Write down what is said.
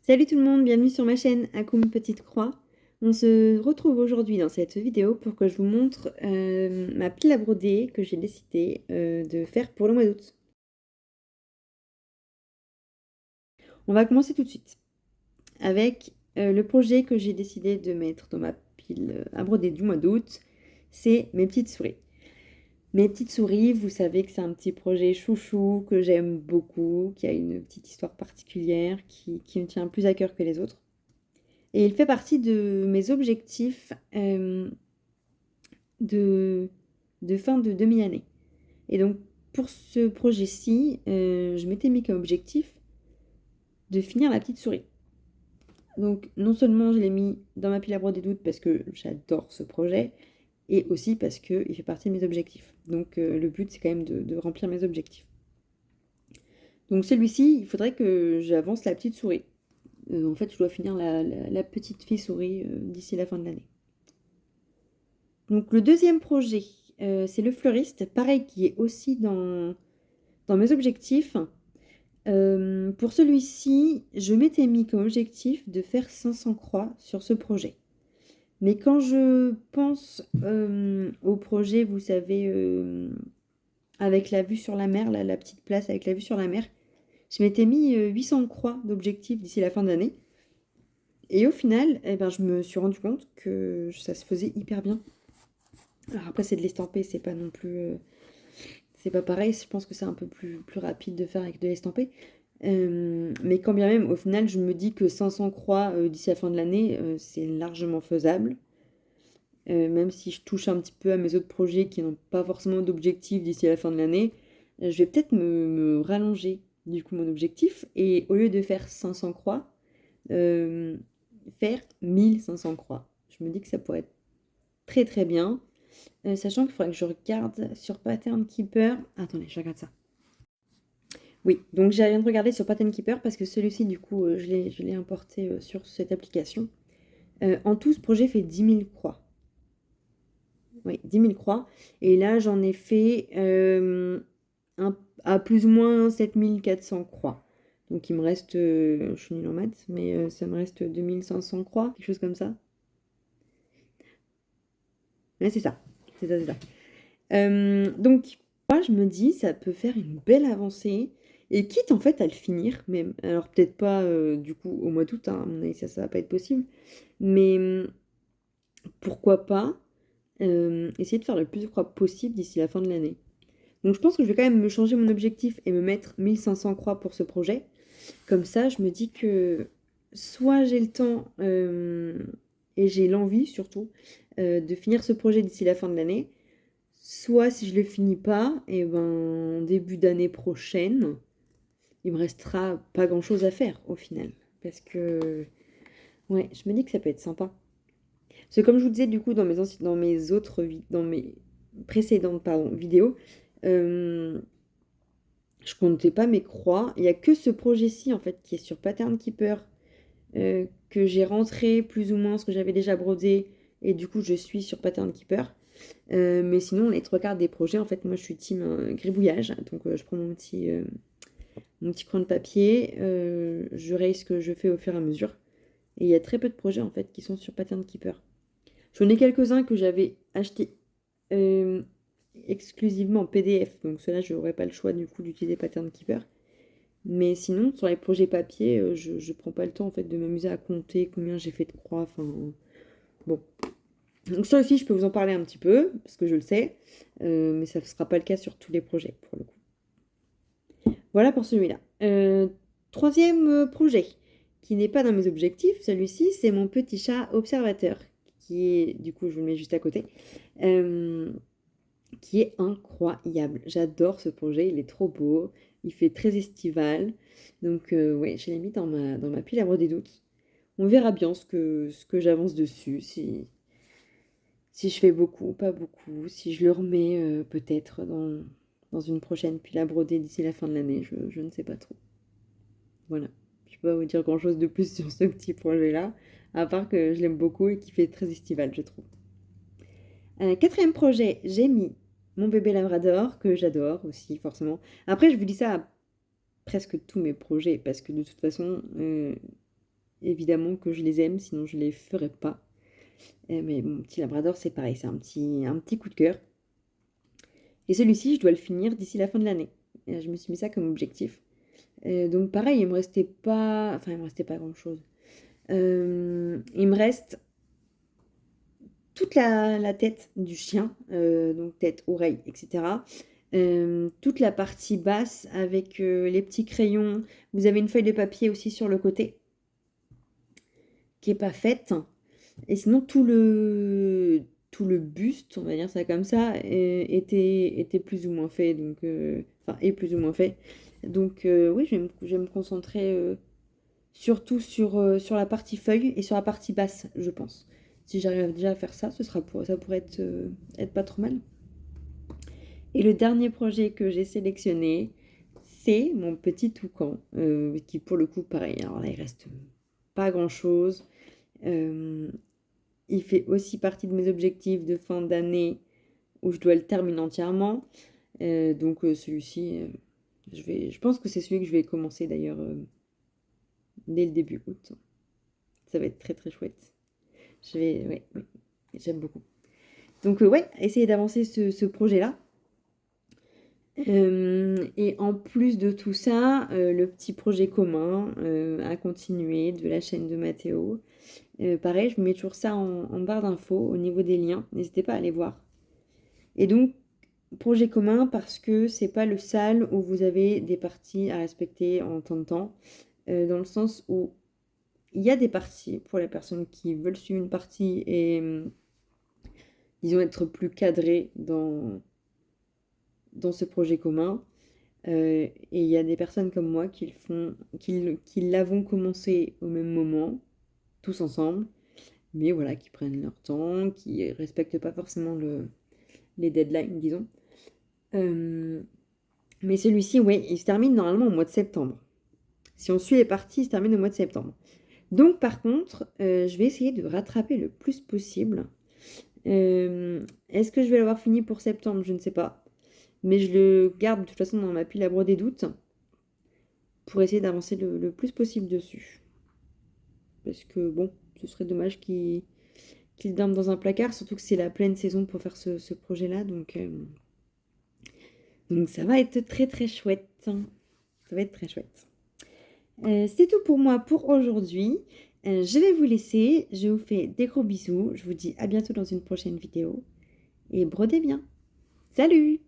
Salut tout le monde, bienvenue sur ma chaîne Akoum Petite Croix. On se retrouve aujourd'hui dans cette vidéo pour que je vous montre ma pile à broder que j'ai décidé de faire pour le mois d'août. On va commencer tout de suite avec le projet que j'ai décidé de mettre dans ma pile à broder du mois d'août, c'est mes petites souris. Mes petites souris, vous savez que c'est un petit projet chouchou que j'aime beaucoup, qui a une petite histoire particulière, qui me tient plus à cœur que les autres. Et il fait partie de mes objectifs de, de fin de demi-année. Et donc, pour ce projet-ci, je m'étais mis comme objectif de finir la petite souris. Donc, non seulement je l'ai mis dans ma pile à broder d'août parce que j'adore ce projet, et aussi parce qu'il fait partie de mes objectifs. Donc, le but, c'est quand même de remplir mes objectifs. Donc, celui-ci, il faudrait que j'avance la petite souris. En fait, je dois finir la petite fille souris d'ici la fin de l'année. Donc le deuxième projet, c'est le fleuriste, pareil, qui est aussi dans mes objectifs. Pour celui-ci, je m'étais mis comme objectif de faire 500 croix sur ce projet. Mais quand je pense au projet, vous savez, avec la vue sur la mer, la petite place avec la vue sur la mer, je m'étais mis 800 croix d'objectifs d'ici la fin de l'année. Et au final, eh ben, je me suis rendu compte que ça se faisait hyper bien. Alors après, c'est de l'estamper, c'est pas non plus... c'est pas pareil, je pense que c'est un peu plus rapide de faire avec de l'estampé. Mais quand bien même, au final, je me dis que 500 croix d'ici la fin de l'année, c'est largement faisable. Même si je touche un petit peu à mes autres projets qui n'ont pas forcément d'objectif d'ici la fin de l'année, je vais peut-être me rallonger du coup mon objectif. Et au lieu de faire 500 croix, faire 1500 croix. Je me dis que ça pourrait être très très bien. Sachant qu'il faudrait que je regarde sur Pattern Keeper. Attendez, je regarde ça. Oui, donc j'ai rien de regarder sur Pattern Keeper parce que celui-ci, du coup, je l'ai importé sur cette application. En tout, ce projet fait 10 000 croix. Oui, 10 000 croix. Et là, j'en ai fait à plus ou moins 7 400 croix. Donc il me reste, je suis nulle en maths, mais ça me reste 2 500 croix, quelque chose comme ça. Ouais, c'est ça. C'est ça, c'est ça. Donc, moi, je me dis, ça peut faire une belle avancée. Et quitte en fait à le finir, même. Alors, peut-être pas du coup au mois d'août, hein, à mon avis, ça va pas être possible. Mais pourquoi pas essayer de faire le plus de croix possible d'ici la fin de l'année. Donc, je pense que je vais quand même me changer mon objectif et me mettre 1500 croix pour ce projet. Comme ça, je me dis que soit j'ai le temps et j'ai l'envie surtout de finir ce projet d'ici la fin de l'année. Soit si je le finis pas, et ben début d'année prochaine, il me restera pas grand chose à faire au final. Parce que ouais, je me dis que ça peut être sympa. Parce que comme je vous disais du coup dans mes précédentes vidéos, je comptais pas mes croix. Il n'y a que ce projet-ci en fait qui est sur Pattern Keeper que j'ai rentré plus ou moins ce que j'avais déjà brodé et du coup je suis sur Pattern Keeper. Mais sinon, les trois quarts des projets, en fait, moi je suis team gribouillage. Donc je prends mon petit crayon de papier, je raye ce que je fais au fur et à mesure. Et il y a très peu de projets en fait qui sont sur Pattern Keeper. J'en ai quelques-uns que j'avais achetés exclusivement en PDF. Donc ceux-là, je n'aurais pas le choix du coup d'utiliser Pattern Keeper. Mais sinon, sur les projets papier, je ne prends pas le temps en fait de m'amuser à compter combien j'ai fait de croix. Enfin, bon, donc ça aussi, je peux vous en parler un petit peu, parce que je le sais, mais ça ne sera pas le cas sur tous les projets, pour le coup. Voilà pour celui-là. Troisième projet, qui n'est pas dans mes objectifs, celui-ci, c'est mon petit chat observateur, qui est, du coup, je vous le mets juste à côté, qui est incroyable. J'adore ce projet, il est trop beau, il fait très estival. Donc, ouais, je l'ai mis dans ma pile à broder d'août. On verra bien ce que j'avance dessus, si je fais beaucoup, pas beaucoup, si je le remets peut-être dans une prochaine pile à broder d'ici la fin de l'année, je ne sais pas trop. Voilà, je ne peux pas vous dire grand-chose de plus sur ce petit projet-là, à part que je l'aime beaucoup et qu'il fait très estival, je trouve. Quatrième projet, j'ai mis mon bébé Labrador, que j'adore aussi, forcément. Après, je vous dis ça à presque tous mes projets, parce que de toute façon, évidemment que je les aime, sinon je ne les ferais pas. Mais mon petit labrador, c'est pareil, c'est un petit coup de cœur. Et celui-ci, je dois le finir d'ici la fin de l'année. Je me suis mis ça comme objectif. Donc pareil, il me restait pas grand-chose. Il me reste toute la tête du chien, donc tête, oreille, etc. Toute la partie basse avec les petits crayons. Vous avez une feuille de papier aussi sur le côté qui est pas faite. Et sinon tout le buste, on va dire ça comme ça, était plus ou moins fait. Donc, est plus ou moins fait. Donc oui, je vais me concentrer surtout sur la partie feuille et sur la partie basse, je pense. Si j'arrive déjà à faire ça, ça pourrait être pas trop mal. Et le dernier projet que j'ai sélectionné, c'est mon petit toucan, qui pour le coup, pareil, alors là, il reste pas grand-chose. Il fait aussi partie de mes objectifs de fin d'année où je dois le terminer entièrement. Donc celui-ci, je pense que c'est celui que je vais commencer d'ailleurs dès le début août. Ça va être très très chouette. Ouais, j'aime beaucoup. Donc ouais, essayer d'avancer ce projet-là. Et en plus de tout ça, le petit projet commun à continuer de la chaîne de Mathéo. Pareil, je vous mets toujours ça en barre d'infos au niveau des liens. N'hésitez pas à aller voir. Et donc, projet commun parce que c'est pas le SAL où vous avez des parties à respecter en temps de temps. Dans le sens où il y a des parties pour les personnes qui veulent suivre une partie et disons être plus cadrées dans ce projet commun. Et il y a des personnes comme moi qui l'avons commencé au même moment, tous ensemble, mais voilà, qui prennent leur temps, qui respectent pas forcément les deadlines, disons. Mais celui-ci, ouais, il se termine normalement au mois de septembre. Si on suit les parties, il se termine au mois de septembre. Donc par contre, je vais essayer de rattraper le plus possible. Est-ce que je vais l'avoir fini pour septembre? Je ne sais pas. Mais je le garde de toute façon dans ma pile à broder d'août pour essayer d'avancer le plus possible dessus. Parce que bon, ce serait dommage qu'il dorme dans un placard, surtout que c'est la pleine saison pour faire ce projet-là. Donc ça va être très très chouette. Ça va être très chouette. C'est tout pour moi pour aujourd'hui. Je vais vous laisser. Je vous fais des gros bisous. Je vous dis à bientôt dans une prochaine vidéo. Et brodez bien. Salut!